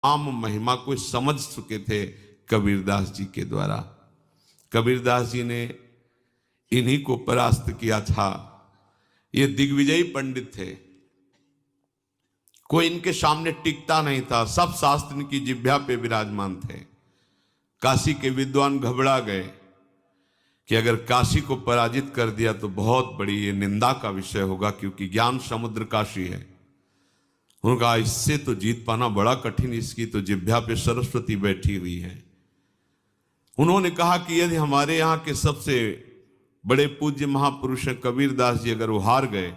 आम महिमा को समझ चुके थे कबीरदास जी के द्वारा। कबीरदास जी ने इन्हीं को परास्त किया था। ये दिग्विजयी पंडित थे, कोई इनके सामने टिकता नहीं था, सब शास्त्र इनकी जिह्वा पे विराजमान थे। काशी के विद्वान घबरा गए कि अगर काशी को पराजित कर दिया तो बहुत बड़ी ये निंदा का विषय होगा, क्योंकि ज्ञान समुद्र काशी है। उन्होंने कहा इससे तो जीत पाना बड़ा कठिन, इसकी तो जिह्वा पे सरस्वती बैठी हुई है। उन्होंने कहा कि यदि हमारे यहाँ के सबसे बड़े पूज्य महापुरुष हैं कबीरदास जी, अगर वो हार गए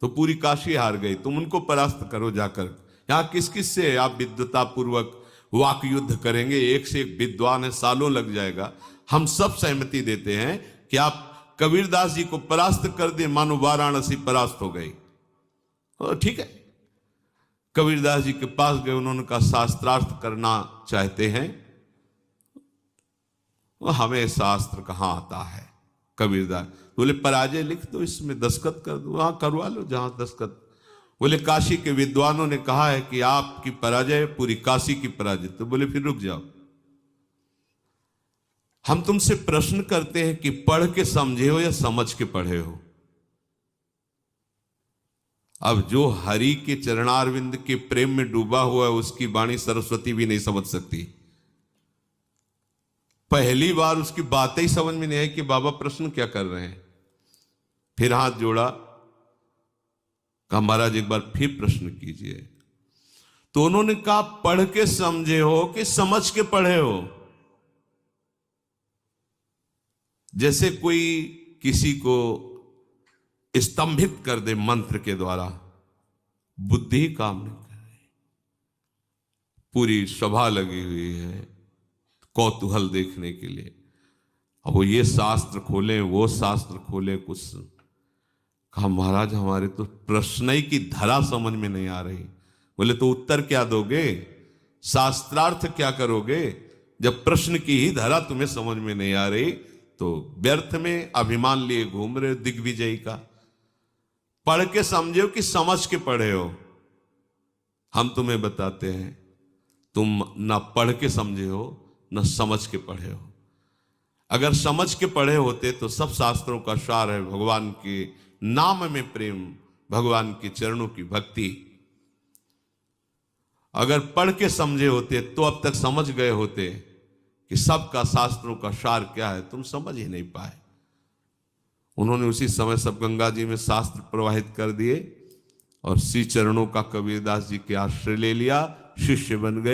तो पूरी काशी हार गई, तुम उनको परास्त करो जाकर। यहाँ किस किस से आप विद्वता पूर्वक वाक युद्ध करेंगे, एक से एक विद्वान है, सालों लग जाएगा। हम सब सहमति देते हैं कि आप कबीरदास जी को परास्त कर दे, मानो वाराणसी परास्त हो गई। ठीक है, कबीरदास जी के पास गए, उन्होंने कहा शास्त्रार्थ करना चाहते हैं। हमें शास्त्र कहाँ आता है। कबीरदास बोले पराजय लिख दो, इसमें दस्तखत कर दो, वहां करवा लो जहां दस्तखत। बोले काशी के विद्वानों ने कहा है कि आपकी पराजय पूरी काशी की पराजय। तो बोले फिर रुक जाओ, हम तुमसे प्रश्न करते हैं कि पढ़ के समझे हो या समझ के पढ़े हो। अब जो हरि के चरणारविंद के प्रेम में डूबा हुआ है, उसकी वाणी सरस्वती भी नहीं समझ सकती। पहली बार उसकी बातें ही समझ में नहीं आई कि बाबा प्रश्न क्या कर रहे हैं। फिर हाथ जोड़ा, कहा महाराज एक बार फिर प्रश्न कीजिए। तो उन्होंने कहा पढ़ के समझे हो कि समझ के पढ़े हो। जैसे कोई किसी को स्तंभित कर दे मंत्र के द्वारा, बुद्धि काम नहीं कर रही, पूरी सभा लगी हुई है कौतूहल देखने के लिए। अब वो ये शास्त्र खोले, वो शास्त्र खोले, कुछ कहा महाराज हमारे तो प्रश्न ही की धरा समझ में नहीं आ रही। बोले तो उत्तर क्या दोगे, शास्त्रार्थ क्या करोगे, जब प्रश्न की ही धरा तुम्हें समझ में नहीं आ रही तो व्यर्थ में अभिमान लिए घूम रहे हो दिग्विजयी का। पढ़ के समझे हो कि समझ के पढ़े हो। हम तुम्हें बताते हैं तुम ना पढ़ के समझे हो न समझ के पढ़े हो। अगर समझ के पढ़े होते तो सब शास्त्रों का सार है भगवान के नाम में प्रेम, भगवान के चरणों की भक्ति। अगर पढ़ के समझे होते तो अब तक समझ गए होते कि सबका शास्त्रों का सार क्या है, तुम समझ ही नहीं पाए। उन्होंने उसी समय सब गंगा जी में शास्त्र प्रवाहित कर दिए और श्री चरणों का कबीरदास जी के आश्रय ले लिया, शिष्य बन गए।